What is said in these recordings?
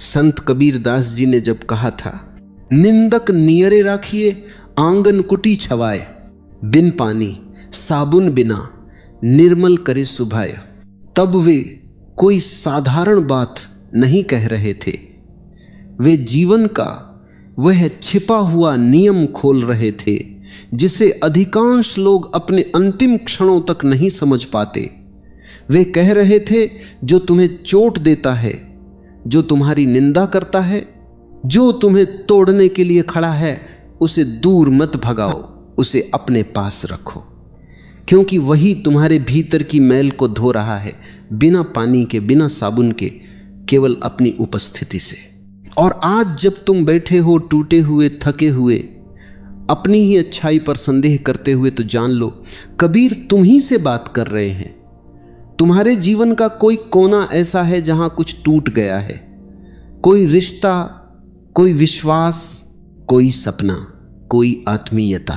संत कबीर दास जी ने जब कहा था, निंदक नियरे राखिए आंगन कुटी छवाए, बिन पानी साबुन बिना निर्मल करे सुभाय, तब वे कोई साधारण बात नहीं कह रहे थे। वे जीवन का वह छिपा हुआ नियम खोल रहे थे जिसे अधिकांश लोग अपने अंतिम क्षणों तक नहीं समझ पाते। वे कह रहे थे, जो तुम्हें चोट देता है, जो तुम्हारी निंदा करता है, जो तुम्हें तोड़ने के लिए खड़ा है, उसे दूर मत भगाओ, उसे अपने पास रखो, क्योंकि वही तुम्हारे भीतर की मैल को धो रहा है, बिना पानी के, बिना साबुन के, केवल अपनी उपस्थिति से। और आज जब तुम बैठे हो टूटे हुए, थके हुए, अपनी ही अच्छाई पर संदेह करते हुए, तो जान लो कबीर तुम ही से बात कर रहे हैं। तुम्हारे जीवन का कोई कोना ऐसा है जहां कुछ टूट गया है, कोई रिश्ता, कोई विश्वास, कोई सपना, कोई आत्मीयता।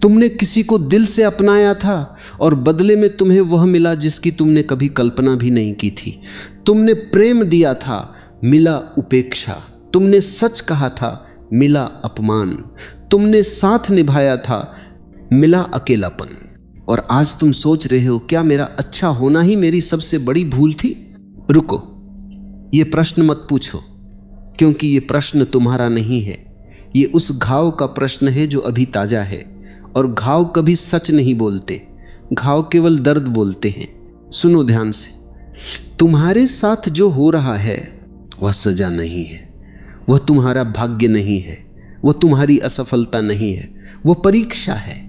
तुमने किसी को दिल से अपनाया था और बदले में तुम्हें वह मिला जिसकी तुमने कभी कल्पना भी नहीं की थी। तुमने प्रेम दिया था, मिला उपेक्षा। तुमने सच कहा था, मिला अपमान। तुमने साथ निभाया था, मिला अकेलापन। और आज तुम सोच रहे हो, क्या मेरा अच्छा होना ही मेरी सबसे बड़ी भूल थी? रुको, ये प्रश्न मत पूछो, क्योंकि ये प्रश्न तुम्हारा नहीं है। ये उस घाव का प्रश्न है जो अभी ताजा है। और घाव कभी सच नहीं बोलते, घाव केवल दर्द बोलते हैं। सुनो ध्यान से, तुम्हारे साथ जो हो रहा है वह सजा नहीं है, वह तुम्हारा भाग्य नहीं है, वह तुम्हारी असफलता नहीं है, वह परीक्षा है।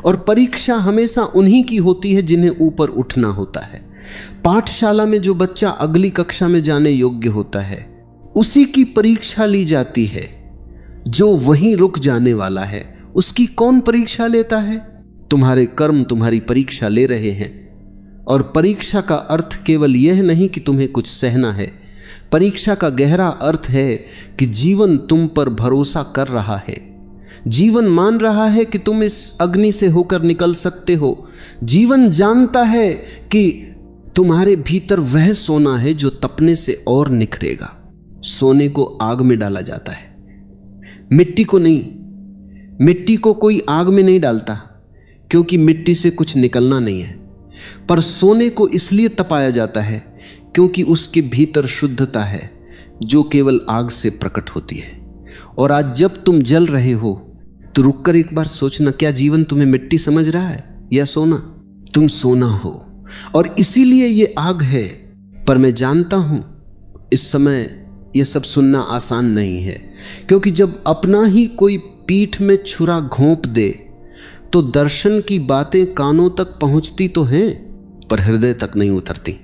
और परीक्षा हमेशा उन्हीं की होती है जिन्हें ऊपर उठना होता है। पाठशाला में जो बच्चा अगली कक्षा में जाने योग्य होता है, उसी की परीक्षा ली जाती है। जो वहीं रुक जाने वाला है, उसकी कौन परीक्षा लेता है? तुम्हारे कर्म तुम्हारी परीक्षा ले रहे हैं। और परीक्षा का अर्थ केवल यह नहीं कि तुम्हें कुछ सहना है। परीक्षा का गहरा अर्थ है कि जीवन तुम पर भरोसा कर रहा है। जीवन मान रहा है कि तुम इस अग्नि से होकर निकल सकते हो। जीवन जानता है कि तुम्हारे भीतर वह सोना है जो तपने से और निखरेगा। सोने को आग में डाला जाता है, मिट्टी को नहीं। मिट्टी को कोई आग में नहीं डालता, क्योंकि मिट्टी से कुछ निकलना नहीं है। पर सोने को इसलिए तपाया जाता है क्योंकि उसके भीतर शुद्धता है जो केवल आग से प्रकट होती है। और आज जब तुम जल रहे हो तो रुककर एक बार सोचना, क्या जीवन तुम्हें मिट्टी समझ रहा है या सोना? तुम सोना हो और इसीलिए ये आग है। पर मैं जानता हूं इस समय ये सब सुनना आसान नहीं है, क्योंकि जब अपना ही कोई पीठ में छुरा घोंप दे तो दर्शन की बातें कानों तक पहुंचती तो हैं, पर हृदय तक नहीं उतरती।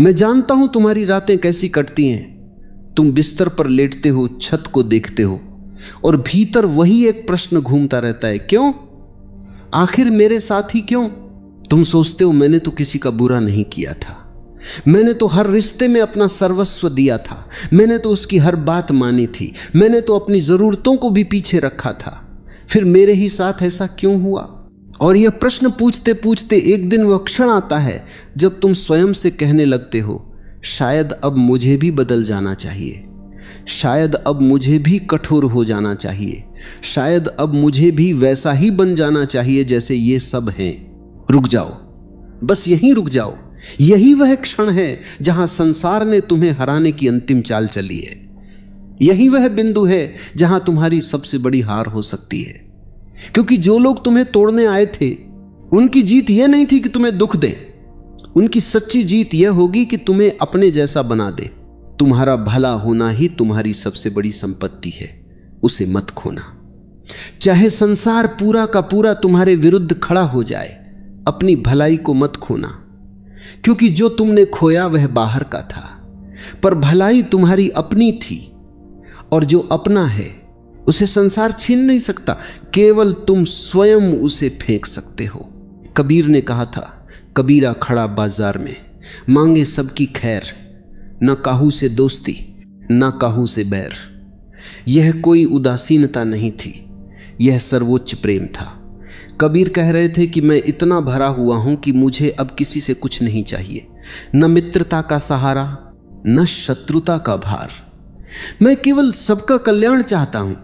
मैं जानता हूं तुम्हारी रातें कैसी कटती हैं। तुम बिस्तर पर लेटते हो, छत को देखते हो और भीतर वही एक प्रश्न घूमता रहता है, क्यों? आखिर मेरे साथ ही क्यों? तुम सोचते हो मैंने तो किसी का बुरा नहीं किया था, मैंने तो हर रिश्ते में अपना सर्वस्व दिया था, मैंने तो उसकी हर बात मानी थी, मैंने तो अपनी जरूरतों को भी पीछे रखा था, फिर मेरे ही साथ ऐसा क्यों हुआ? और यह प्रश्न पूछते पूछते एक दिन वह क्षण आता है जब तुम स्वयं से कहने लगते हो, शायद अब मुझे भी बदल जाना चाहिए, शायद अब मुझे भी कठोर हो जाना चाहिए, शायद अब मुझे भी वैसा ही बन जाना चाहिए जैसे ये सब हैं। रुक जाओ, बस यहीं रुक जाओ। यही वह क्षण है जहां संसार ने तुम्हें हराने की अंतिम चाल चली है। यही वह बिंदु है जहां तुम्हारी सबसे बड़ी हार हो सकती है। क्योंकि जो लोग तुम्हें तोड़ने आए थे, उनकी जीत यह नहीं थी कि तुम्हें दुख दे, उनकी सच्ची जीत यह होगी कि तुम्हें अपने जैसा बना दे। तुम्हारा भला होना ही तुम्हारी सबसे बड़ी संपत्ति है, उसे मत खोना। चाहे संसार पूरा का पूरा तुम्हारे विरुद्ध खड़ा हो जाए, अपनी भलाई को मत खोना, क्योंकि जो तुमने खोया वह बाहर का था, पर भलाई तुम्हारी अपनी थी। और जो अपना है उसे संसार छीन नहीं सकता, केवल तुम स्वयं उसे फेंक सकते हो। कबीर ने कहा था, कबीरा खड़ा बाजार में, मांगे सबकी खैर, न काहू से दोस्ती न काहू से बैर। यह कोई उदासीनता नहीं थी, यह सर्वोच्च प्रेम था। कबीर कह रहे थे कि मैं इतना भरा हुआ हूं कि मुझे अब किसी से कुछ नहीं चाहिए, न मित्रता का सहारा, न शत्रुता का भार। मैं केवल सबका कल्याण चाहता हूं,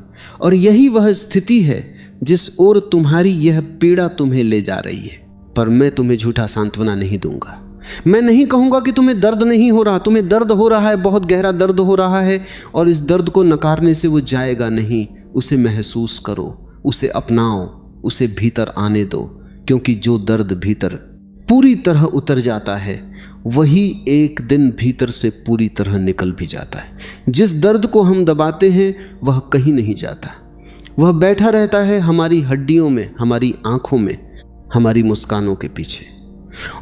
और यही वह स्थिति है जिस ओर तुम्हारी यह पीड़ा तुम्हें ले जा रही है। पर मैं तुम्हें झूठा सांत्वना नहीं दूंगा। मैं नहीं कहूंगा कि तुम्हें दर्द नहीं हो रहा। तुम्हें दर्द हो रहा है, बहुत गहरा दर्द हो रहा है, और इस दर्द को नकारने से वो जाएगा नहीं। उसे महसूस करो, उसे अपनाओ, उसे भीतर आने दो, क्योंकि जो दर्द भीतर पूरी तरह उतर जाता है वही एक दिन भीतर से पूरी तरह निकल भी जाता है। जिस दर्द को हम दबाते हैं वह कहीं नहीं जाता, वह बैठा रहता है हमारी हड्डियों में, हमारी आंखों में, हमारी मुस्कानों के पीछे,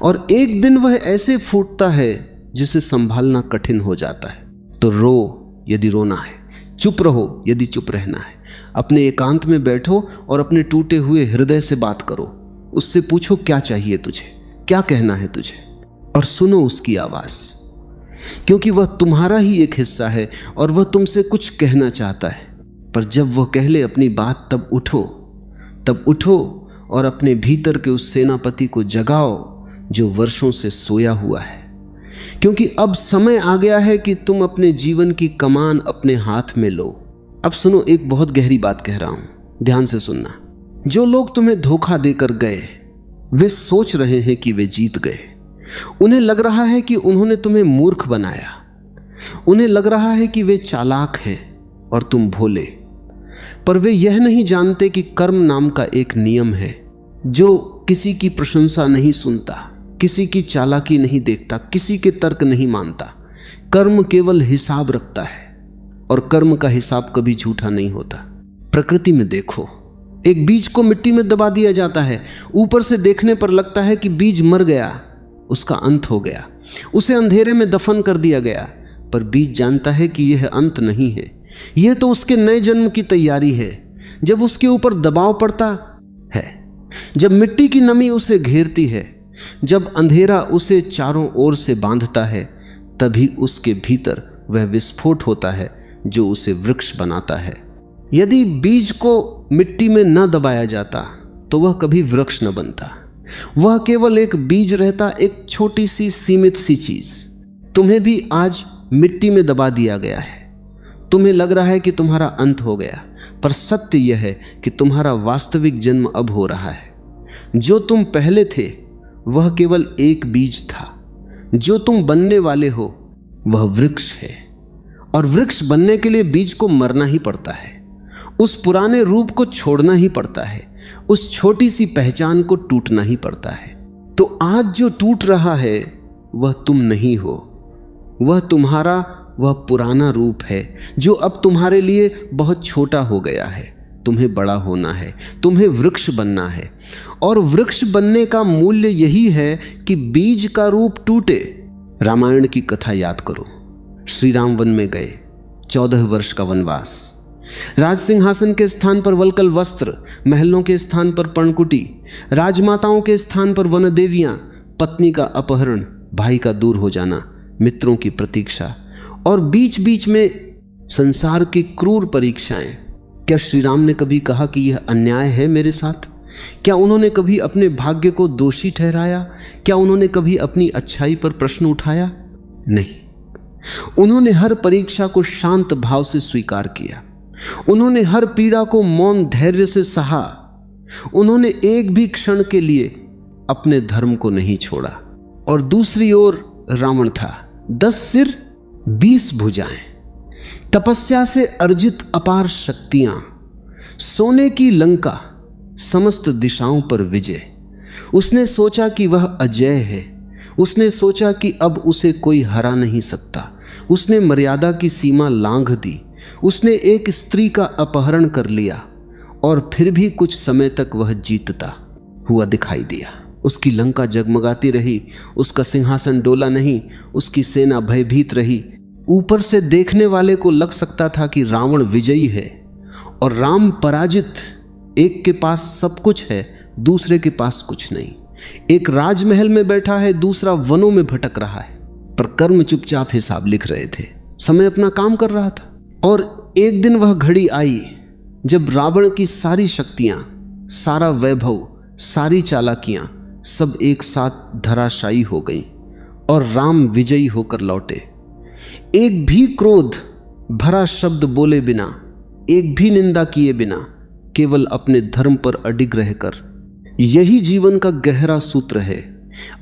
और एक दिन वह ऐसे फूटता है जिसे संभालना कठिन हो जाता है। तो रो यदि रोना है, चुप रहो यदि चुप रहना है। अपने एकांत में बैठो और अपने टूटे हुए हृदय से बात करो। उससे पूछो क्या चाहिए तुझे, क्या कहना है तुझे, और सुनो उसकी आवाज, क्योंकि वह तुम्हारा ही एक हिस्सा है और वह तुमसे कुछ कहना चाहता है। पर जब वह कह ले अपनी बात, तब उठो और अपने भीतर के उस सेनापति को जगाओ जो वर्षों से सोया हुआ है, क्योंकि अब समय आ गया है कि तुम अपने जीवन की कमान अपने हाथ में लो। अब सुनो, एक बहुत गहरी बात कह रहा हूं, ध्यान से सुनना। जो लोग तुम्हें धोखा देकर गए वे सोच रहे हैं कि वे जीत गए। उन्हें लग रहा है कि उन्होंने तुम्हें मूर्ख बनाया। उन्हें लग रहा है कि वे चालाक हैं और तुम भोले। पर वे यह नहीं जानते कि कर्म नाम का एक नियम है जो किसी की प्रशंसा नहीं सुनता, किसी की चालाकी नहीं देखता, किसी के तर्क नहीं मानता। कर्म केवल हिसाब रखता है, और कर्म का हिसाब कभी झूठा नहीं होता। प्रकृति में देखो, एक बीज को मिट्टी में दबा दिया जाता है। ऊपर से देखने पर लगता है कि बीज मर गया, उसका अंत हो गया, उसे अंधेरे में दफन कर दिया गया। पर बीज जानता है कि यह अंत नहीं है, यह तो उसके नए जन्म की तैयारी है। जब उसके ऊपर दबाव पड़ता है, जब मिट्टी की नमी उसे घेरती है, जब अंधेरा उसे चारों ओर से बांधता है, तभी उसके भीतर वह विस्फोट होता है जो उसे वृक्ष बनाता है। यदि बीज को मिट्टी में न दबाया जाता तो वह कभी वृक्ष न बनता। वह केवल एक बीज रहता, एक छोटी सी सीमित सी चीज। तुम्हें भी आज मिट्टी में दबा दिया गया है। तुम्हें लग रहा है कि तुम्हारा अंत हो गया, पर सत्य यह है कि तुम्हारा वास्तविक जन्म अब हो रहा है। जो तुम पहले थे वह केवल एक बीज था, जो तुम बनने वाले हो वह वृक्ष है। और वृक्ष बनने के लिए बीज को मरना ही पड़ता है, उस पुराने रूप को छोड़ना ही पड़ता है, उस छोटी सी पहचान को टूटना ही पड़ता है। तो आज जो टूट रहा है वह तुम नहीं हो, वह तुम्हारा वह पुराना रूप है जो अब तुम्हारे लिए बहुत छोटा हो गया है। तुम्हें बड़ा होना है, तुम्हें वृक्ष बनना है, और वृक्ष बनने का मूल्य यही है कि बीज का रूप टूटे। रामायण की कथा याद करो। श्री राम वन में गए, 14 वर्ष का वनवास, राज सिंहासन के स्थान पर वलकल वस्त्र, महलों के स्थान पर पर्णकुटी, राजमाताओं के स्थान पर वनदेवियां, पत्नी का अपहरण, भाई का दूर हो जाना, मित्रों की प्रतीक्षा, और बीच बीच में संसार की क्रूर परीक्षाएं। क्या श्री राम ने कभी कहा कि यह अन्याय है मेरे साथ? क्या उन्होंने कभी अपने भाग्य को दोषी ठहराया? क्या उन्होंने कभी अपनी अच्छाई पर प्रश्न उठाया? नहीं। उन्होंने हर परीक्षा को शांत भाव से स्वीकार किया। उन्होंने हर पीड़ा को मौन धैर्य से सहा। उन्होंने एक भी क्षण के लिए अपने धर्म को नहीं छोड़ा। और दूसरी ओर रावण था, 10 सिर 20 भुजाएं, तपस्या से अर्जित अपार शक्तियां, सोने की लंका, समस्त दिशाओं पर विजय। उसने सोचा कि वह अजय है। उसने सोचा कि अब उसे कोई हरा नहीं सकता। उसने मर्यादा की सीमा लांघ दी। उसने एक स्त्री का अपहरण कर लिया, और फिर भी कुछ समय तक वह जीतता हुआ दिखाई दिया। उसकी लंका जगमगाती रही, उसका सिंहासन डोला नहीं, उसकी सेना भयभीत रही। ऊपर से देखने वाले को लग सकता था कि रावण विजयी है और राम पराजित। एक के पास सब कुछ है, दूसरे के पास कुछ नहीं। एक राजमहल में बैठा है, दूसरा वनों में भटक रहा है। पर कर्म चुपचाप हिसाब लिख रहे थे, समय अपना काम कर रहा था। और एक दिन वह घड़ी आई जब रावण की सारी शक्तियां, सारा वैभव, सारी चालाकियां सब एक साथ धराशायी हो गईं और राम विजयी होकर लौटे। एक भी क्रोध भरा शब्द बोले बिना, एक भी निंदा किए बिना, केवल अपने धर्म पर अडिग रहकर, यही जीवन का गहरा सूत्र है।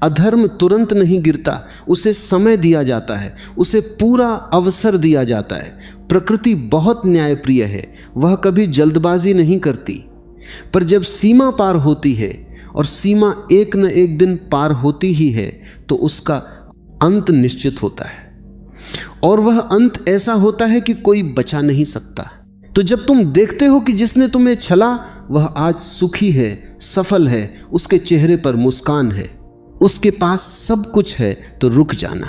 अधर्म तुरंत नहीं गिरता, उसे समय दिया जाता है, उसे पूरा अवसर दिया जाता है। प्रकृति बहुत न्यायप्रिय है, वह कभी जल्दबाजी नहीं करती, पर जब सीमा पार होती है, और सीमा एक न एक दिन पार होती ही है, तो उसका अंत निश्चित होता है। और वह अंत ऐसा होता है कि कोई बचा नहीं सकता। तो जब तुम देखते हो कि जिसने तुम्हें छला वह आज सुखी है, सफल है, उसके चेहरे पर मुस्कान है, उसके पास सब कुछ है, तो रुक जाना।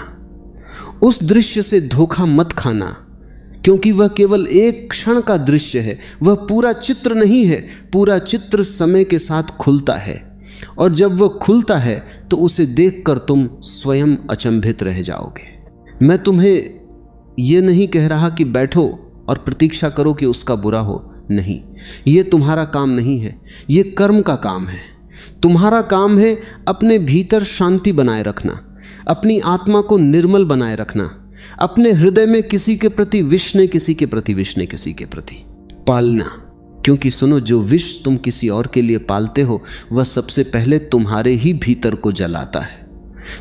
उस दृश्य से धोखा मत खाना, क्योंकि वह केवल एक क्षण का दृश्य है, वह पूरा चित्र नहीं है। पूरा चित्र समय के साथ खुलता है, और जब वह खुलता है तो उसे देखकर तुम स्वयं अचंभित रह जाओगे। मैं तुम्हें यह नहीं कह रहा कि बैठो और प्रतीक्षा करो कि उसका बुरा हो, नहीं, यह तुम्हारा काम नहीं है, यह कर्म का काम है। तुम्हारा काम है अपने भीतर शांति बनाए रखना, अपनी आत्मा को निर्मल बनाए रखना, अपने हृदय में किसी के प्रति विष नहीं, किसी के प्रति विष नहीं, किसी के प्रति पालना। क्योंकि सुनो, जो विष तुम किसी और के लिए पालते हो वह सबसे पहले तुम्हारे ही भीतर को जलाता है।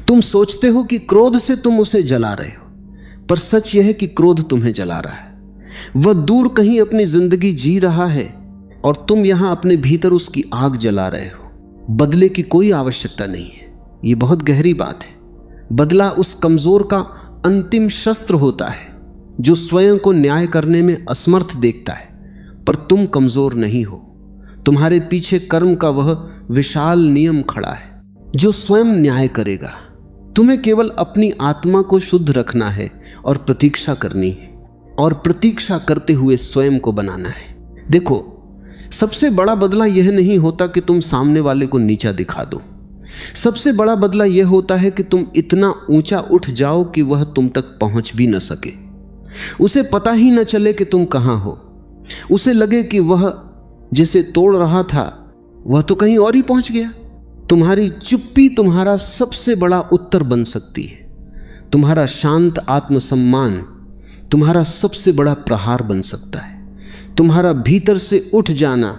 तुम सोचते हो कि क्रोध से तुम उसे जला रहे हो, पर सच यह है कि क्रोध तुम्हें जला रहा है। वह दूर कहीं अपनी जिंदगी जी रहा है और तुम यहां अपने भीतर उसकी आग जला रहे हो। बदले की कोई आवश्यकता नहीं है, यह बहुत गहरी बात है। बदला उस कमजोर का अंतिम शस्त्र होता है जो स्वयं को न्याय करने में असमर्थ देखता है, पर तुम कमजोर नहीं हो। तुम्हारे पीछे कर्म का वह विशाल नियम खड़ा है जो स्वयं न्याय करेगा। तुम्हें केवल अपनी आत्मा को शुद्ध रखना है और प्रतीक्षा करनी है, और प्रतीक्षा करते हुए स्वयं को बनाना है। देखो, सबसे बड़ा बदला यह नहीं होता कि तुम सामने वाले को नीचा दिखा दो। सबसे बड़ा बदला यह होता है कि तुम इतना ऊंचा उठ जाओ कि वह तुम तक पहुंच भी न सके, उसे पता ही न चले कि तुम कहां हो। उसे लगे कि वह जिसे तोड़ रहा था वह तो कहीं और ही पहुंच गया। तुम्हारी चुप्पी तुम्हारा सबसे बड़ा उत्तर बन सकती है। तुम्हारा शांत आत्मसम्मान तुम्हारा सबसे बड़ा प्रहार बन सकता है। तुम्हारा भीतर से उठ जाना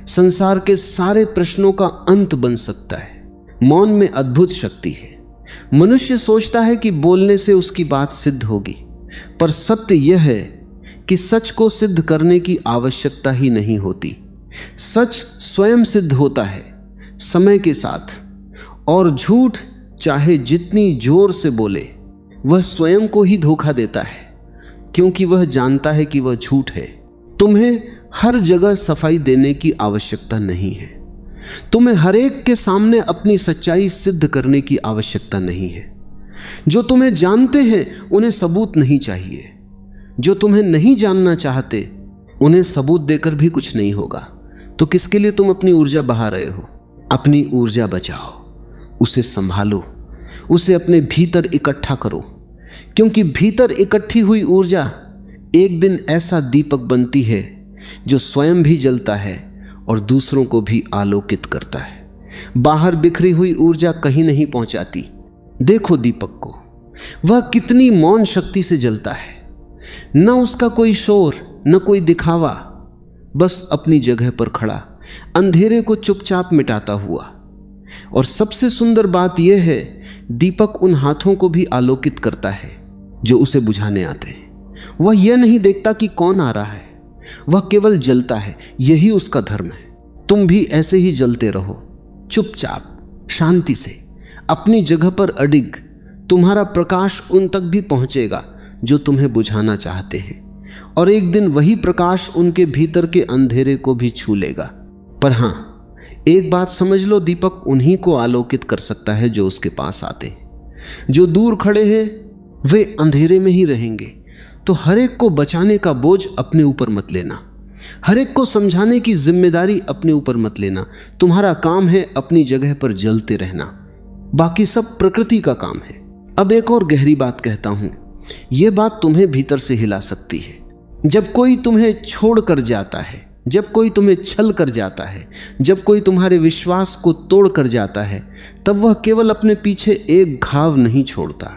संसार के सारे प्रश्नों का अंत बन सकता है। मौन में अद्भुत शक्ति है। मनुष्य सोचता है कि बोलने से उसकी बात सिद्ध होगी, पर सत्य यह है कि सच को सिद्ध करने की आवश्यकता ही नहीं होती। सच स्वयं सिद्ध होता है समय के साथ, और झूठ चाहे जितनी जोर से बोले वह स्वयं को ही धोखा देता है, क्योंकि वह जानता है कि वह झूठ है। तुम्हें हर जगह सफाई देने की आवश्यकता नहीं है। तुम्हें हर एक के सामने अपनी सच्चाई सिद्ध करने की आवश्यकता नहीं है। जो तुम्हें जानते हैं उन्हें सबूत नहीं चाहिए। जो तुम्हें नहीं जानना चाहते उन्हें सबूत देकर भी कुछ नहीं होगा। तो किसके लिए तुम अपनी ऊर्जा बहा रहे हो? अपनी ऊर्जा बचाओ, उसे संभालो, उसे अपने भीतर इकट्ठा करो, क्योंकि भीतर इकट्ठी हुई ऊर्जा एक दिन ऐसा दीपक बनती है जो स्वयं भी जलता है और दूसरों को भी आलोकित करता है। बाहर बिखरी हुई ऊर्जा कहीं नहीं पहुंचाती। देखो दीपक को, वह कितनी मौन शक्ति से जलता है। न उसका कोई शोर, न कोई दिखावा, बस अपनी जगह पर खड़ा अंधेरे को चुपचाप मिटाता हुआ। और सबसे सुंदर बात यह है, दीपक उन हाथों को भी आलोकित करता है जो उसे बुझाने आते हैं। वह यह नहीं देखता कि कौन आ रहा है, वह केवल जलता है। यही उसका धर्म है। तुम भी ऐसे ही जलते रहो, चुपचाप, शांति से, अपनी जगह पर अडिग। तुम्हारा प्रकाश उन तक भी पहुंचेगा जो तुम्हें बुझाना चाहते हैं, और एक दिन वही प्रकाश उनके भीतर के अंधेरे को भी छू लेगा। पर हां, एक बात समझ लो, दीपक उन्हीं को आलोकित कर सकता है जो उसके पास आते हैं। जो दूर खड़े हैं वे अंधेरे में ही रहेंगे। तो हर एक को बचाने का बोझ अपने ऊपर मत लेना, हर एक को समझाने की जिम्मेदारी अपने ऊपर मत लेना। तुम्हारा काम है अपनी जगह पर जलते रहना, बाकी सब प्रकृति का काम है। अब एक और गहरी बात कहता हूं, यह बात तुम्हें भीतर से हिला सकती है। जब कोई तुम्हें छोड़ कर जाता है, जब कोई तुम्हें छल कर जाता है, जब कोई तुम्हारे विश्वास को तोड़ कर जाता है, तब वह केवल अपने पीछे एक घाव नहीं छोड़ता,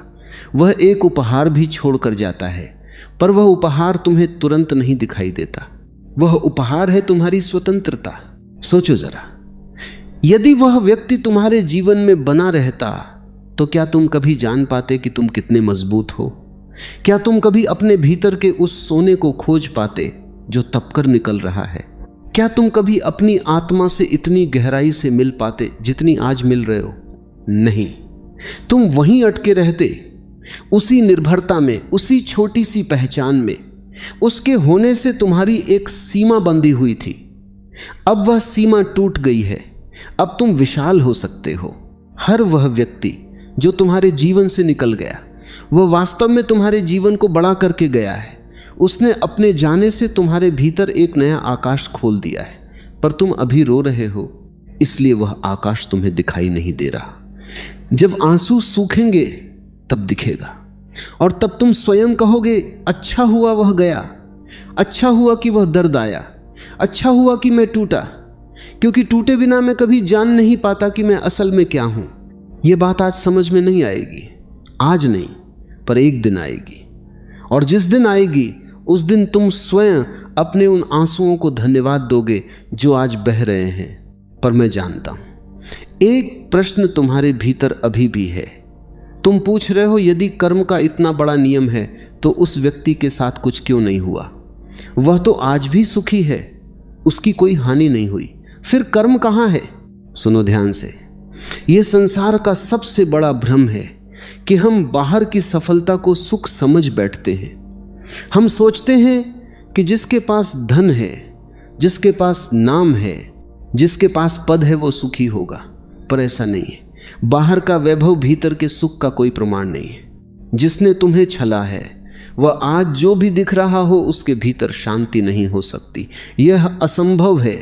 वह एक उपहार भी छोड़कर जाता है, पर वह उपहार तुम्हें तुरंत नहीं दिखाई देता। वह उपहार है तुम्हारी स्वतंत्रता। सोचो जरा, यदि वह व्यक्ति तुम्हारे जीवन में बना रहता तो क्या तुम कभी जान पाते कि तुम कितने मजबूत हो? क्या तुम कभी अपने भीतर के उस सोने को खोज पाते जो तपकर निकल रहा है? क्या तुम कभी अपनी आत्मा से इतनी गहराई से मिल पाते जितनी आज मिल रहे हो? नहीं, तुम वहीं अटके रहते, उसी निर्भरता में, उसी छोटी सी पहचान में। उसके होने से तुम्हारी एक सीमा बंधी हुई थी, अब वह सीमा टूट गई है। अब तुम विशाल हो सकते हो। हर वह व्यक्ति जो तुम्हारे जीवन से निकल गया, वह वास्तव में तुम्हारे जीवन को बड़ा करके गया है। उसने अपने जाने से तुम्हारे भीतर एक नया आकाश खोल दिया है, पर तुम अभी रो रहे हो, इसलिए वह आकाश तुम्हें दिखाई नहीं दे रहा। जब आंसू सूखेंगे तब दिखेगा, और तब तुम स्वयं कहोगे, अच्छा हुआ वह गया, अच्छा हुआ कि वह दर्द आया, अच्छा हुआ कि मैं टूटा, क्योंकि टूटे बिना मैं कभी जान नहीं पाता कि मैं असल में क्या हूं। यह बात आज समझ में नहीं आएगी, आज नहीं, पर एक दिन आएगी, और जिस दिन आएगी उस दिन तुम स्वयं अपने उन आंसुओं को धन्यवाद दोगे जो आज बह रहे हैं। पर मैं जानता हूं एक प्रश्न तुम्हारे भीतर अभी भी है। तुम पूछ रहे हो, यदि कर्म का इतना बड़ा नियम है तो उस व्यक्ति के साथ कुछ क्यों नहीं हुआ? वह तो आज भी सुखी है, उसकी कोई हानि नहीं हुई, फिर कर्म कहां है? सुनो ध्यान से, यह संसार का सबसे बड़ा भ्रम है कि हम बाहर की सफलता को सुख समझ बैठते हैं। हम सोचते हैं कि जिसके पास धन है, जिसके पास नाम है, जिसके पास पद है, वो सुखी होगा, पर ऐसा नहीं है। बाहर का वैभव भीतर के सुख का कोई प्रमाण नहीं है। जिसने तुम्हें छला है, वह आज जो भी दिख रहा हो उसके भीतर शांति नहीं हो सकती। यह असंभव है,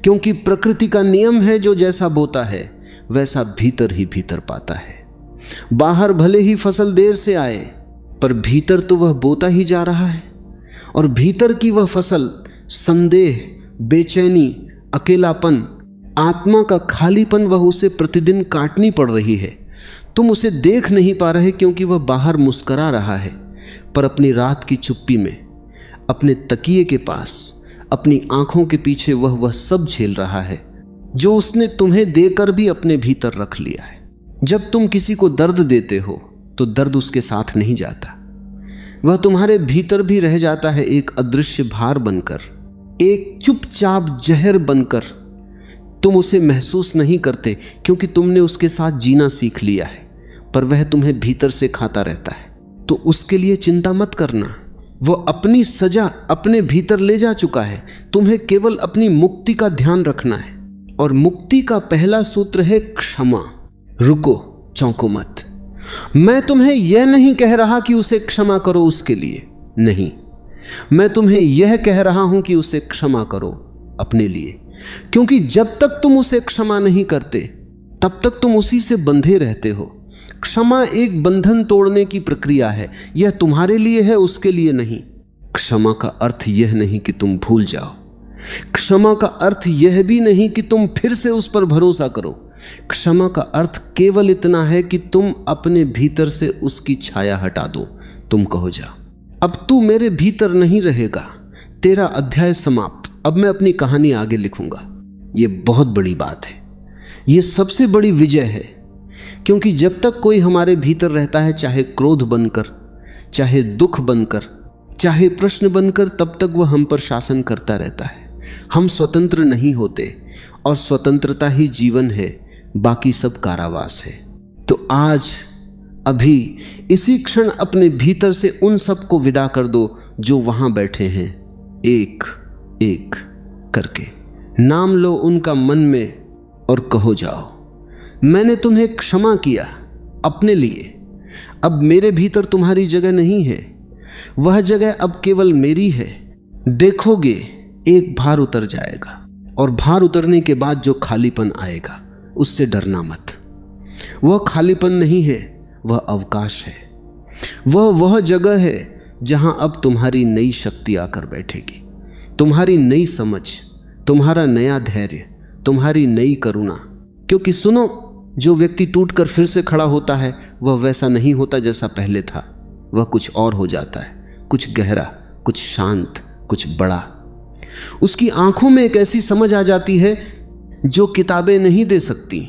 क्योंकि प्रकृति का नियम है, जो जैसा बोता है वैसा भीतर ही भीतर पाता है। बाहर भले ही फसल देर से आए, पर भीतर तो वह बोता ही जा रहा है, और भीतर की वह फसल संदेह, बेचैनी, अकेलापन, आत्मा का खालीपन, वह उसे प्रतिदिन काटनी पड़ रही है। तुम उसे देख नहीं पा रहे क्योंकि वह बाहर मुस्करा रहा है, पर अपनी रात की चुप्पी में, अपने तकिए के पास, अपनी आंखों के पीछे वह सब झेल रहा है जो उसने तुम्हें देकर भी अपने भीतर रख लिया है। जब तुम किसी को दर्द देते हो तो दर्द उसके साथ नहीं जाता, वह तुम्हारे भीतर भी रह जाता है, एक अदृश्य भार बनकर, एक चुपचाप जहर बनकर। तुम उसे महसूस नहीं करते क्योंकि तुमने उसके साथ जीना सीख लिया है, पर वह तुम्हें भीतर से खाता रहता है। तो उसके लिए चिंता मत करना, वह अपनी सजा अपने भीतर ले जा चुका है। तुम्हें केवल अपनी मुक्ति का ध्यान रखना है, और मुक्ति का पहला सूत्र है क्षमा। रुको, चौंको मत। मैं तुम्हें यह नहीं कह रहा कि उसे क्षमा करो उसके लिए, नहीं, मैं तुम्हें यह कह रहा हूं कि उसे क्षमा करो अपने लिए, क्योंकि जब तक तुम उसे क्षमा नहीं करते तब तक तुम उसी से बंधे रहते हो। क्षमा एक बंधन तोड़ने की प्रक्रिया है, यह तुम्हारे लिए है, उसके लिए नहीं। क्षमा का अर्थ यह नहीं कि तुम भूल जाओ, क्षमा का अर्थ यह भी नहीं कि तुम फिर से उस पर भरोसा करो। क्षमा का अर्थ केवल इतना है कि तुम अपने भीतर से उसकी छाया हटा दो। तुम कहो, जा अब तू मेरे भीतर नहीं रहेगा, तेरा अध्याय समाप्त, अब मैं अपनी कहानी आगे लिखूंगा। यह बहुत बड़ी बात है, यह सबसे बड़ी विजय है, क्योंकि जब तक कोई हमारे भीतर रहता है, चाहे क्रोध बनकर, चाहे दुख बनकर, चाहे प्रश्न बनकर, तब तक वह हम पर शासन करता रहता है। हम स्वतंत्र नहीं होते, और स्वतंत्रता ही जीवन है, बाकी सब कारावास है। तो आज, अभी, इसी क्षण अपने भीतर से उन सब को विदा कर दो जो वहां बैठे हैं। एक एक करके नाम लो उनका मन में और कहो, जाओ, मैंने तुम्हें क्षमा किया अपने लिए। अब मेरे भीतर तुम्हारी जगह नहीं है, वह जगह अब केवल मेरी है। देखोगे एक भार उतर जाएगा, और भार उतरने के बाद जो खालीपन आएगा उससे डरना मत। वह खालीपन नहीं है, वह अवकाश है। वह जगह है जहां अब तुम्हारी नई शक्ति आकर बैठेगी, तुम्हारी नई समझ, तुम्हारा नया धैर्य, तुम्हारी नई करुणा। क्योंकि सुनो, जो व्यक्ति टूटकर फिर से खड़ा होता है वह वैसा नहीं होता जैसा पहले था। वह कुछ और हो जाता है, कुछ गहरा, कुछ शांत, कुछ बड़ा। उसकी आंखों में एक ऐसी समझ आ जाती है जो किताबें नहीं दे सकती।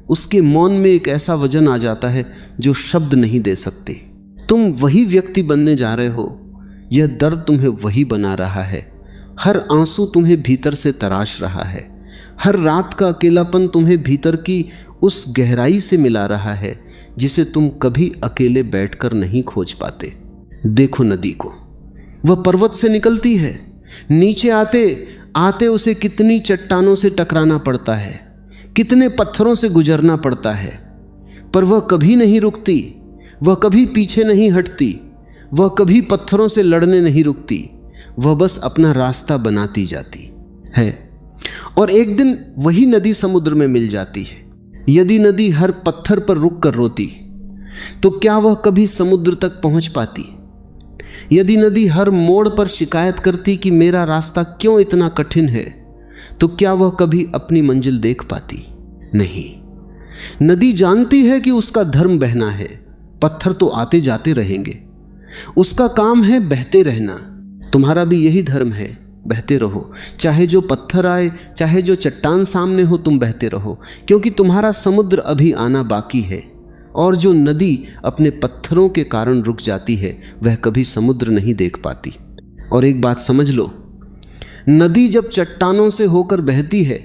उसके मौन में एक ऐसा वजन आ जाता है जो शब्द नहीं दे सकते। तुम वही व्यक्ति बनने जा रहे हो। यह दर्द तुम्हें वही बना रहा है। हर आंसू तुम्हें भीतर से तराश रहा है। हर रात का अकेलापन तुम्हें भीतर की उस गहराई से मिला रहा है जिसे तुम कभी अकेले बैठकर नहीं खोज पाते। देखो नदी को, वह पर्वत से निकलती है। नीचे आते आते उसे कितनी चट्टानों से टकराना पड़ता है, कितने पत्थरों से गुजरना पड़ता है, पर वह कभी नहीं रुकती, वह कभी पीछे नहीं हटती, वह कभी पत्थरों से लड़ने नहीं रुकती। वह बस अपना रास्ता बनाती जाती है। और एक दिन वही नदी समुद्र में मिल जाती है। यदि नदी हर पत्थर पर रुक कर रोती तो क्या वह कभी समुद्र तक पहुंच पाती? यदि नदी हर मोड़ पर शिकायत करती कि मेरा रास्ता क्यों इतना कठिन है, तो क्या वह कभी अपनी मंजिल देख पाती? नहीं। नदी जानती है कि उसका धर्म बहना है। पत्थर तो आते जाते रहेंगे, उसका काम है बहते रहना। तुम्हारा भी यही धर्म है, बहते रहो। चाहे जो पत्थर आए, चाहे जो चट्टान सामने हो, तुम बहते रहो, क्योंकि तुम्हारा समुद्र अभी आना बाकी है। और जो नदी अपने पत्थरों के कारण रुक जाती है वह कभी समुद्र नहीं देख पाती। और एक बात समझ लो, नदी जब चट्टानों से होकर बहती है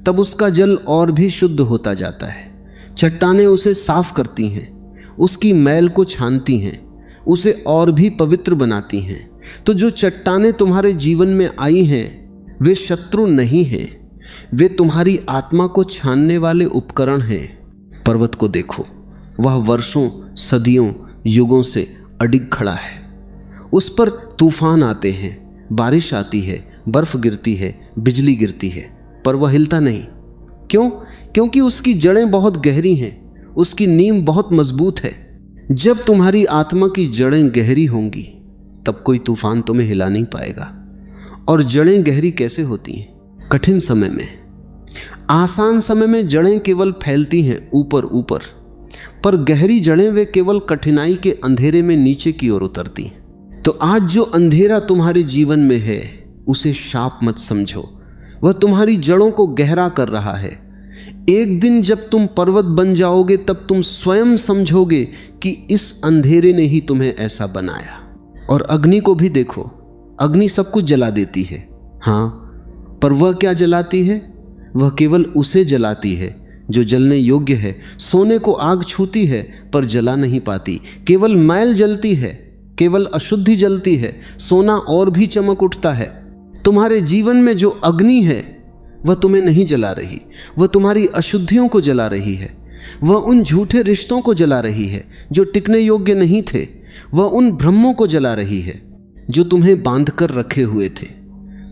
तब उसका जल और भी शुद्ध होता जाता है। चट्टानें उसे साफ करती हैं, उसकी मैल को छानती हैं, उसे और भी पवित्र बनाती हैं। तो जो चट्टानें तुम्हारे जीवन में आई हैं वे शत्रु नहीं हैं, वे तुम्हारी आत्मा को छानने वाले उपकरण हैं। पर्वत को देखो, वह वर्षों, सदियों, युगों से अडिग खड़ा है। उस पर तूफान आते हैं, बारिश आती है, बर्फ गिरती है, बिजली गिरती है, पर वह हिलता नहीं। क्यों? क्योंकि उसकी जड़ें बहुत गहरी हैं, उसकी नींव बहुत मजबूत है। जब तुम्हारी आत्मा की जड़ें गहरी होंगी तब कोई तूफान तुम्हें हिला नहीं पाएगा। और जड़ें गहरी कैसे होती हैं? कठिन समय में। आसान समय में जड़ें केवल फैलती हैं ऊपर ऊपर, पर गहरी जड़ें वे केवल कठिनाई के अंधेरे में नीचे की ओर उतरती हैं। तो आज जो अंधेरा तुम्हारे जीवन में है उसे शाप मत समझो, वह तुम्हारी जड़ों को गहरा कर रहा है। एक दिन जब तुम पर्वत बन जाओगे तब तुम स्वयं समझोगे कि इस अंधेरे ने ही तुम्हें ऐसा बनाया। और अग्नि को भी देखो, अग्नि सब कुछ जला देती है, हाँ, पर वह क्या जलाती है? वह केवल उसे जलाती है जो जलने योग्य है। सोने को आग छूती है पर जला नहीं पाती, केवल मैल जलती है, केवल अशुद्धि जलती है, सोना और भी चमक उठता है। तुम्हारे जीवन में जो अग्नि है वह तुम्हें नहीं जला रही, वह तुम्हारी अशुद्धियों को जला रही है। वह उन झूठे रिश्तों को जला रही है जो टिकने योग्य नहीं थे। वह उन भ्रमों को जला रही है जो तुम्हें बांध कर रखे हुए थे।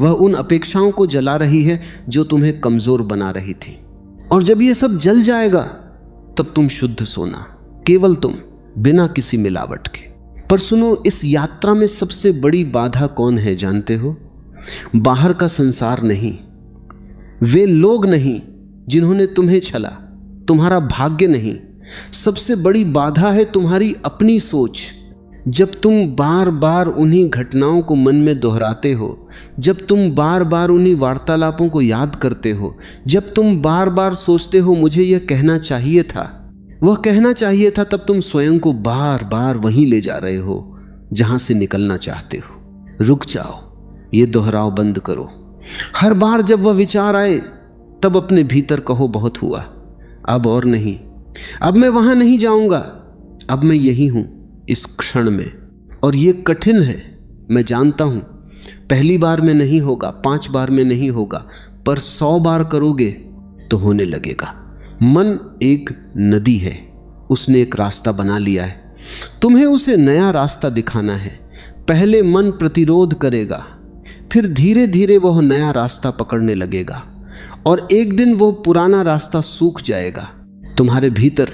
वह उन अपेक्षाओं को जला रही है जो तुम्हें कमजोर बना रही थी। और जब ये सब जल जाएगा तब तुम शुद्ध सोना, केवल तुम, बिना किसी मिलावट के। पर सुनो, इस यात्रा में सबसे बड़ी बाधा कौन है जानते हो? बाहर का संसार नहीं, वे लोग नहीं जिन्होंने तुम्हें छला, तुम्हारा भाग्य नहीं। सबसे बड़ी बाधा है तुम्हारी अपनी सोच। जब तुम बार बार उन्हीं घटनाओं को मन में दोहराते हो, जब तुम बार बार उन्हीं वार्तालापों को याद करते हो, जब तुम बार बार सोचते हो मुझे यह कहना चाहिए था, वह कहना चाहिए था, तब तुम स्वयं को बार बार वहीं ले जा रहे हो जहां से निकलना चाहते हो। रुक जाओ, ये दोहराव बंद करो। हर बार जब वह विचार आए तब अपने भीतर कहो बहुत हुआ, अब और नहीं, अब मैं वहां नहीं जाऊंगा, अब मैं यही हूं इस क्षण में। और ये कठिन है, मैं जानता हूं, पहली बार में नहीं होगा, 5 बार में नहीं होगा, पर 100 बार करोगे तो होने लगेगा। मन एक नदी है, उसने एक रास्ता बना लिया है, तुम्हें उसे नया रास्ता दिखाना है। पहले मन प्रतिरोध करेगा, फिर धीरे धीरे वह नया रास्ता पकड़ने लगेगा और एक दिन वो पुराना रास्ता सूख जाएगा। तुम्हारे भीतर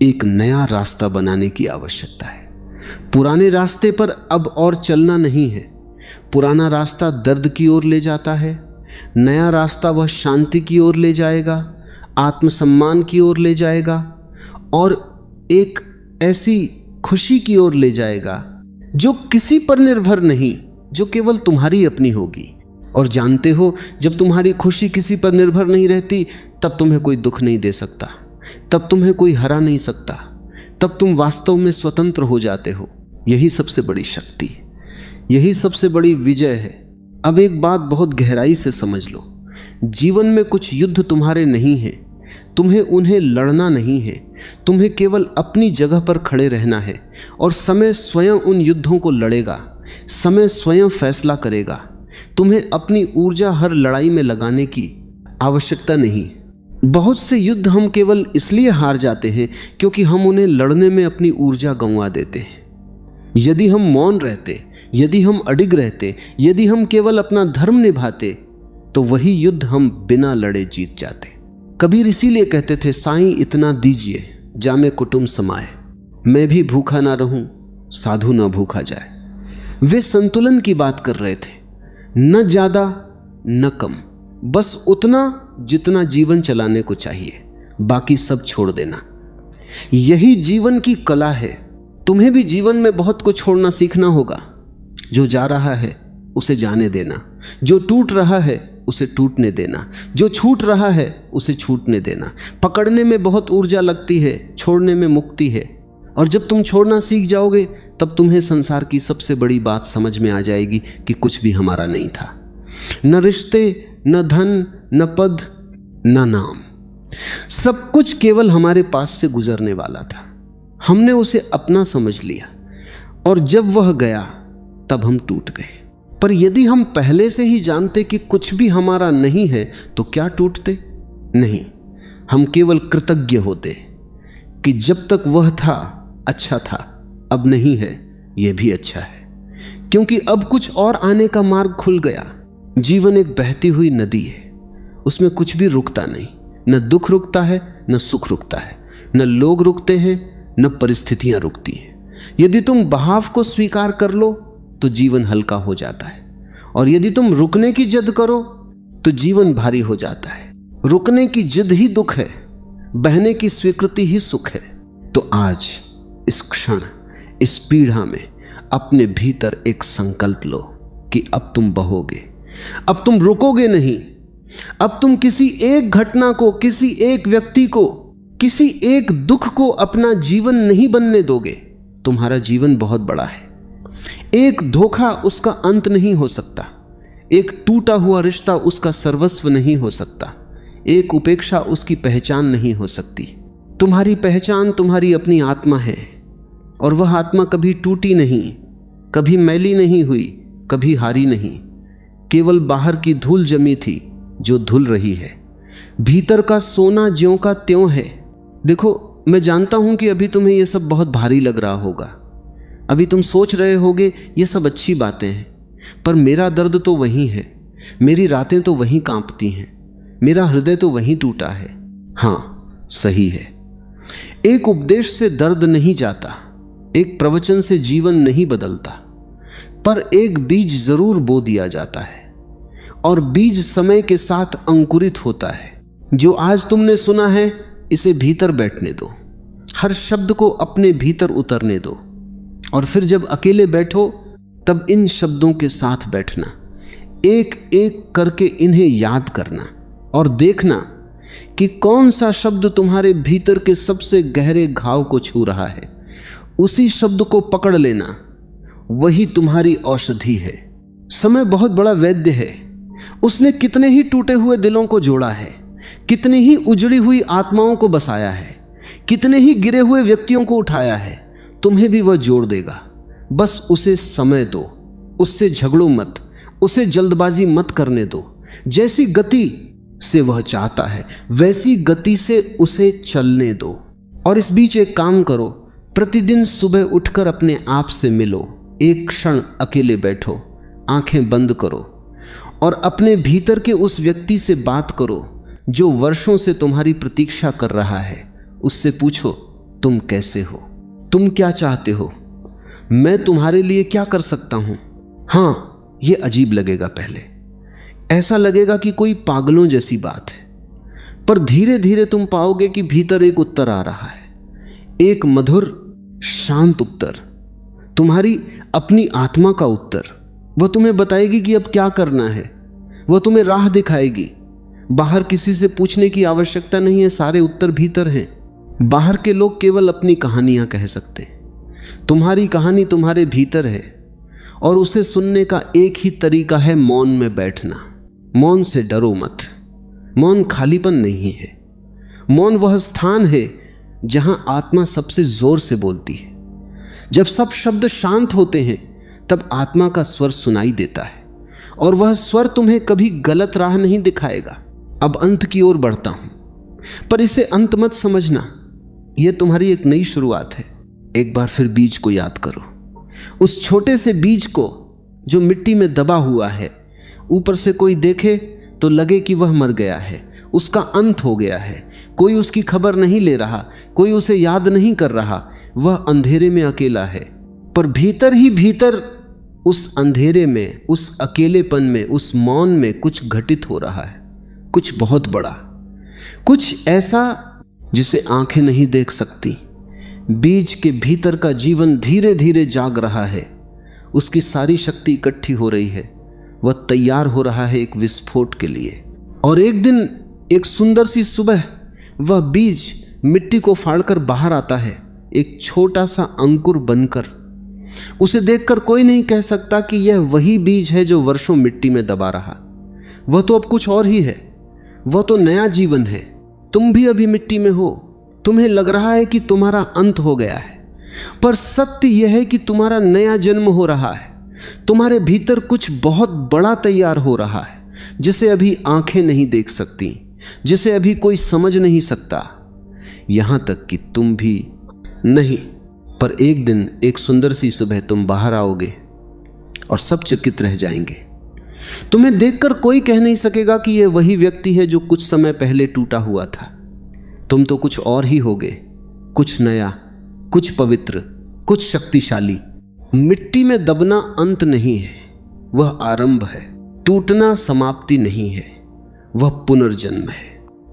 एक नया रास्ता बनाने की आवश्यकता है। पुराने रास्ते पर अब और चलना नहीं है। पुराना रास्ता दर्द की ओर ले जाता है, नया रास्ता वह शांति की ओर ले जाएगा, आत्मसम्मान की ओर ले जाएगा और एक ऐसी खुशी की ओर ले जाएगा जो किसी पर निर्भर नहीं, जो केवल तुम्हारी अपनी होगी। और जानते हो, जब तुम्हारी खुशी किसी पर निर्भर नहीं रहती, तब तुम्हें कोई दुख नहीं दे सकता, तब तुम्हें कोई हरा नहीं सकता, तब तुम वास्तव में स्वतंत्र हो जाते हो। यही सबसे बड़ी शक्ति, यही सबसे बड़ी विजय है। अब एक बात बहुत गहराई से समझ लो, जीवन में कुछ युद्ध तुम्हारे नहीं हैं, तुम्हें उन्हें लड़ना नहीं है, तुम्हें केवल अपनी जगह पर खड़े रहना है और समय स्वयं उन युद्धों को लड़ेगा, समय स्वयं फैसला करेगा। तुम्हें अपनी ऊर्जा हर लड़ाई में लगाने की आवश्यकता नहीं। बहुत से युद्ध हम केवल इसलिए हार जाते हैं क्योंकि हम उन्हें लड़ने में अपनी ऊर्जा गंवा देते हैं। यदि हम मौन रहते, यदि हम अडिग रहते, यदि हम केवल अपना धर्म निभाते, तो वही युद्ध हम बिना लड़े जीत जाते। कबीर इसीलिए कहते थे, साईं इतना दीजिए जामे कुटुंब समाए, मैं भी भूखा ना रहूं साधु ना भूखा जाए। वे संतुलन की बात कर रहे थे, न ज्यादा न कम, बस उतना जितना जीवन चलाने को चाहिए, बाकी सब छोड़ देना। यही जीवन की कला है। तुम्हें भी जीवन में बहुत कुछ छोड़ना सीखना होगा। जो जा रहा है उसे जाने देना, जो टूट रहा है उसे टूटने देना, जो छूट रहा है उसे छूटने देना। पकड़ने में बहुत ऊर्जा लगती है, छोड़ने में मुक्ति है। और जब तुम छोड़ना सीख जाओगे, तब तुम्हें संसार की सबसे बड़ी बात समझ में आ जाएगी कि कुछ भी हमारा नहीं था। न रिश्ते, न धन, न पद, न नाम, सब कुछ केवल हमारे पास से गुजरने वाला था। हमने उसे अपना समझ लिया और जब वह गया तब हम टूट गए। पर यदि हम पहले से ही जानते कि कुछ भी हमारा नहीं है, तो क्या टूटते? नहीं, हम केवल कृतज्ञ होते कि जब तक वह था अच्छा था, अब नहीं है यह भी अच्छा है, क्योंकि अब कुछ और आने का मार्ग खुल गया। जीवन एक बहती हुई नदी है, उसमें कुछ भी रुकता नहीं, न दुख रुकता है न सुख रुकता है, न लोग रुकते हैं न परिस्थितियां रुकती हैं। यदि तुम बहाव को स्वीकार कर लो तो जीवन हल्का हो जाता है, और यदि तुम रुकने की जिद करो तो जीवन भारी हो जाता है। रुकने की जिद ही दुख है, बहने की स्वीकृति ही सुख है। तो आज इस क्षण, इस पीढ़ा में अपने भीतर एक संकल्प लो कि अब तुम बहोगे, अब तुम रुकोगे नहीं, अब तुम किसी एक घटना को, किसी एक व्यक्ति को, किसी एक दुख को अपना जीवन नहीं बनने दोगे। तुम्हारा जीवन बहुत बड़ा है। एक धोखा उसका अंत नहीं हो सकता, एक टूटा हुआ रिश्ता उसका सर्वस्व नहीं हो सकता, एक उपेक्षा उसकी पहचान नहीं हो सकती। तुम्हारी पहचान तुम्हारी अपनी आत्मा है, और वह आत्मा कभी टूटी नहीं, कभी मैली नहीं हुई, कभी हारी नहीं, केवल बाहर की धूल जमी थी जो धुल रही है। भीतर का सोना ज्यों का त्यों है। देखो, मैं जानता हूं कि अभी तुम्हें यह सब बहुत भारी लग रहा होगा, अभी तुम सोच रहे होगे ये सब अच्छी बातें हैं, पर मेरा दर्द तो वहीं है, मेरी रातें तो वहीं कांपती हैं, मेरा हृदय तो वहीं टूटा है। हाँ, सही है। एक उपदेश से दर्द नहीं जाता, एक प्रवचन से जीवन नहीं बदलता, पर एक बीज जरूर बो दिया जाता है, और बीज समय के साथ अंकुरित होता है। जो आज तुमने सुना है, इसे भीतर बैठने दो, हर शब्द को अपने भीतर उतरने दो, और फिर जब अकेले बैठो तब इन शब्दों के साथ बैठना, एक एक करके इन्हें याद करना और देखना कि कौन सा शब्द तुम्हारे भीतर के सबसे गहरे घाव को छू रहा है। उसी शब्द को पकड़ लेना, वही तुम्हारी औषधि है। समय बहुत बड़ा वैद्य है। उसने कितने ही टूटे हुए दिलों को जोड़ा है, कितनी ही उजड़ी हुई आत्माओं को बसाया है, कितने ही गिरे हुए व्यक्तियों को उठाया है। तुम्हें भी वह जोड़ देगा। बस उसे समय दो, उससे झगड़ो मत, उसे जल्दबाजी मत करने दो। जैसी गति से वह चाहता है वैसी गति से उसे चलने दो। और इस बीच एक काम करो, प्रतिदिन सुबह उठकर अपने आप से मिलो, एक क्षण अकेले बैठो, आंखें बंद करो और अपने भीतर के उस व्यक्ति से बात करो जो वर्षों से तुम्हारी प्रतीक्षा कर रहा है। उससे पूछो, तुम कैसे हो, तुम क्या चाहते हो, मैं तुम्हारे लिए क्या कर सकता हूं। हाँ, यह अजीब लगेगा, पहले ऐसा लगेगा कि कोई पागलों जैसी बात है, पर धीरे धीरे तुम पाओगे कि भीतर एक उत्तर आ रहा है, एक मधुर शांत उत्तर, तुम्हारी अपनी आत्मा का उत्तर। वह तुम्हें बताएगी कि अब क्या करना है, वह तुम्हें राह दिखाएगी। बाहर किसी से पूछने की आवश्यकता नहीं है, सारे उत्तर भीतर हैं। बाहर के लोग केवल अपनी कहानियां कह सकते हैं, तुम्हारी कहानी तुम्हारे भीतर है, और उसे सुनने का एक ही तरीका है मौन में बैठना। मौन से डरो मत। मौन खालीपन नहीं है, मौन वह स्थान है जहां आत्मा सबसे जोर से बोलती है। जब सब शब्द शांत होते हैं तब आत्मा का स्वर सुनाई देता है, और वह स्वर तुम्हें कभी गलत राह नहीं दिखाएगा। अब अंत की ओर बढ़ता हूं, पर इसे अंत मत समझना, यह तुम्हारी एक नई शुरुआत है। एक बार फिर बीज को याद करो, उस छोटे से बीज को जो मिट्टी में दबा हुआ है। ऊपर से कोई देखे तो लगे कि वह मर गया है, उसका अंत हो गया है, कोई उसकी खबर नहीं ले रहा, कोई उसे याद नहीं कर रहा, वह अंधेरे में अकेला है। पर भीतर ही भीतर उस अंधेरे में, उस अकेलेपन में, उस मौन में कुछ घटित हो रहा है, कुछ बहुत बड़ा, कुछ ऐसा जिसे आंखें नहीं देख सकती। बीज के भीतर का जीवन धीरे धीरे जाग रहा है, उसकी सारी शक्ति इकट्ठी हो रही है, वह तैयार हो रहा है एक विस्फोट के लिए। और एक दिन, एक सुंदर सी सुबह, वह बीज मिट्टी को फाड़कर बाहर आता है, एक छोटा सा अंकुर बनकर। उसे देखकर कोई नहीं कह सकता कि यह वही बीज है जो वर्षों मिट्टी में दबा रहा। वह तो अब कुछ और ही है, वह तो नया जीवन है। तुम भी अभी मिट्टी में हो, तुम्हें लग रहा है कि तुम्हारा अंत हो गया है, पर सत्य यह है कि तुम्हारा नया जन्म हो रहा है। तुम्हारे भीतर कुछ बहुत बड़ा तैयार हो रहा है, जिसे अभी आंखें नहीं देख सकती, जिसे अभी कोई समझ नहीं सकता, यहां तक कि तुम भी नहीं। पर एक दिन, एक सुंदर सी सुबह तुम बाहर आओगे और सब चकित रह जाएंगे। तुम्हें देखकर कोई कह नहीं सकेगा कि यह वही व्यक्ति है जो कुछ समय पहले टूटा हुआ था। तुम तो कुछ और ही होगे, कुछ नया, कुछ पवित्र, कुछ शक्तिशाली। मिट्टी में दबना अंत नहीं है, वह आरंभ है। टूटना समाप्ति नहीं है, वह पुनर्जन्म है।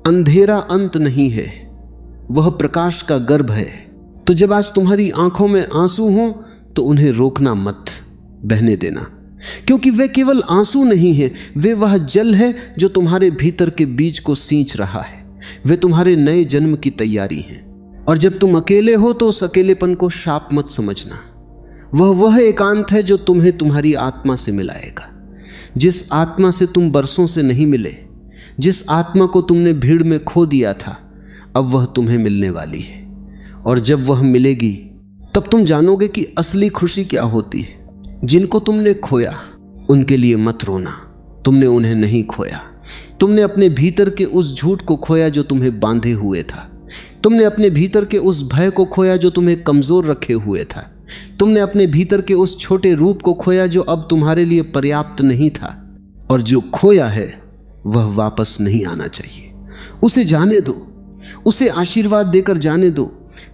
अंधेरा अंत नहीं है, वह प्रकाश का गर्भ है। तो जब आज तुम्हारी आंखों में आंसू हो तो उन्हें रोकना मत, बहने देना, क्योंकि वे केवल आंसू नहीं है, वे वह जल है जो तुम्हारे भीतर के बीज को सींच रहा है। वे तुम्हारे नए जन्म की तैयारी है। और जब तुम अकेले हो तो उस अकेलेपन को शाप मत समझना। वह एकांत है जो तुम्हें तुम्हारी आत्मा से मिलाएगा। जिस आत्मा से तुम बरसों से नहीं मिले, जिस आत्मा को तुमने भीड़ में खो दिया था, अब वह तुम्हें मिलने वाली है। और जब वह मिलेगी तब तुम जानोगे कि असली खुशी क्या होती है। जिनको तुमने खोया उनके लिए मत रोना, तुमने उन्हें नहीं खोया। तुमने अपने भीतर के उस झूठ को खोया जो तुम्हें बांधे हुए था। तुमने अपने भीतर के उस भय को खोया जो तुम्हें कमजोर रखे हुए था। तुमने अपने भीतर के उस छोटे रूप को खोया जो अब तुम्हारे लिए पर्याप्त नहीं था। और जो खोया है वह वापस नहीं आना चाहिए। उसे जाने दो, उसे आशीर्वाद देकर जाने दो।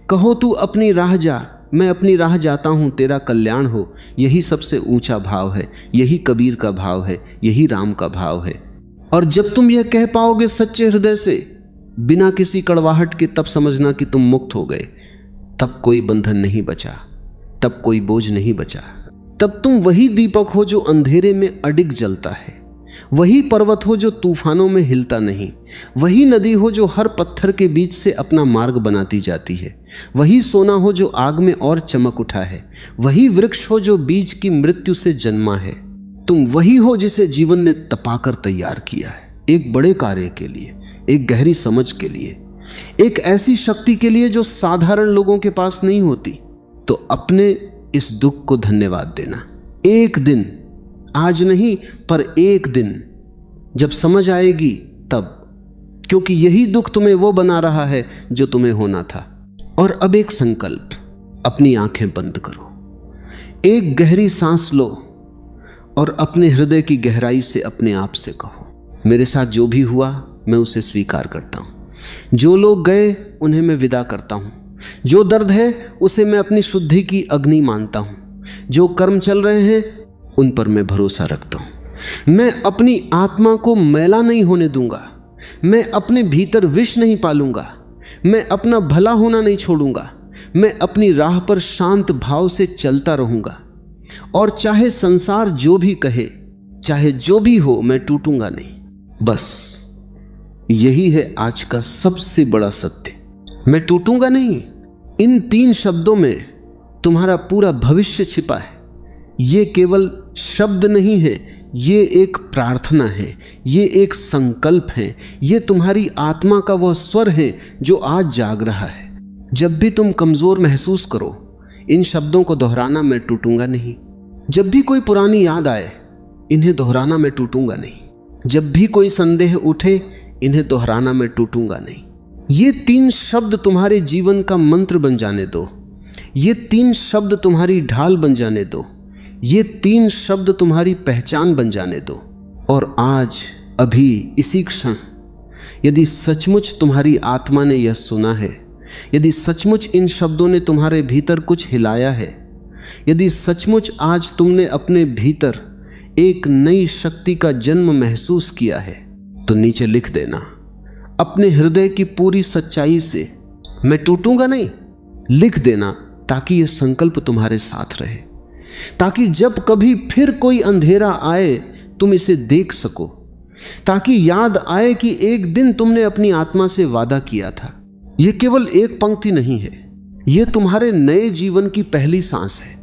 कहो तू अपनी राह जा, मैं अपनी राह जाता हूं, तेरा कल्याण हो। यही सबसे ऊंचा भाव है, यही कबीर का भाव है, यही राम का भाव है। और जब तुम यह कह पाओगे सच्चे हृदय से, बिना किसी कड़वाहट के, तब समझना कि तुम मुक्त हो गए। तब कोई बंधन नहीं बचा, तब कोई बोझ नहीं बचा। तब तुम वही दीपक हो जो अंधेरे में अडिग जलता है, वही पर्वत हो जो तूफानों में हिलता नहीं, वही नदी हो जो हर पत्थर के बीच से अपना मार्ग बनाती जाती है, वही सोना हो जो आग में और चमक उठा है, वही वृक्ष हो जो बीज की मृत्यु से जन्मा है। तुम वही हो जिसे जीवन ने तपाकर तैयार किया है, एक बड़े कार्य के लिए, एक गहरी समझ के लिए, एक ऐसी शक्ति के लिए जो साधारण लोगों के पास नहीं होती। तो अपने इस दुख को धन्यवाद देना। एक दिन, आज नहीं पर एक दिन जब समझ आएगी तब, क्योंकि यही दुख तुम्हें वो बना रहा है जो तुम्हें होना था। और अब एक संकल्प, अपनी आंखें बंद करो, एक गहरी सांस लो और अपने हृदय की गहराई से अपने आप से कहो, मेरे साथ जो भी हुआ मैं उसे स्वीकार करता हूं। जो लोग गए उन्हें मैं विदा करता हूं। जो दर्द है उसे मैं अपनी शुद्धि की अग्नि मानता हूं। जो कर्म चल रहे हैं उन पर मैं भरोसा रखता हूं। मैं अपनी आत्मा को मैला नहीं होने दूंगा। मैं अपने भीतर विष नहीं पालूंगा, मैं अपना भला होना नहीं छोड़ूंगा, मैं अपनी राह पर शांत भाव से चलता रहूंगा, और चाहे संसार जो भी कहे, चाहे जो भी हो, मैं टूटूंगा नहीं। बस यही है आज का सबसे बड़ा सत्य, मैं टूटूंगा नहीं। इन 3 शब्दों में तुम्हारा पूरा भविष्य छिपा है। ये केवल शब्द नहीं है, ये एक प्रार्थना है, ये एक संकल्प है, ये तुम्हारी आत्मा का वह स्वर है जो आज जाग रहा है। जब भी तुम कमजोर महसूस करो, इन शब्दों को दोहराना, मैं टूटूंगा नहीं। जब भी कोई पुरानी याद आए, इन्हें दोहराना, मैं टूटूंगा नहीं। जब भी कोई संदेह उठे, इन्हें दोहराना, मैं टूटूंगा नहीं। ये 3 शब्द तुम्हारे जीवन का मंत्र बन जाने दो। ये 3 शब्द तुम्हारी ढाल बन जाने दो। ये 3 शब्द तुम्हारी पहचान बन जाने दो। और आज, अभी, इसी क्षण, यदि सचमुच तुम्हारी आत्मा ने यह सुना है, यदि सचमुच इन शब्दों ने तुम्हारे भीतर कुछ हिलाया है, यदि सचमुच आज तुमने अपने भीतर एक नई शक्ति का जन्म महसूस किया है, तो नीचे लिख देना अपने हृदय की पूरी सच्चाई से, मैं टूटूंगा नहीं। लिख देना ताकि यह संकल्प तुम्हारे साथ रहे, ताकि जब कभी फिर कोई अंधेरा आए तुम इसे देख सको, ताकि याद आए कि एक दिन तुमने अपनी आत्मा से वादा किया था। यह केवल एक पंक्ति नहीं है, यह तुम्हारे नए जीवन की पहली सांस है।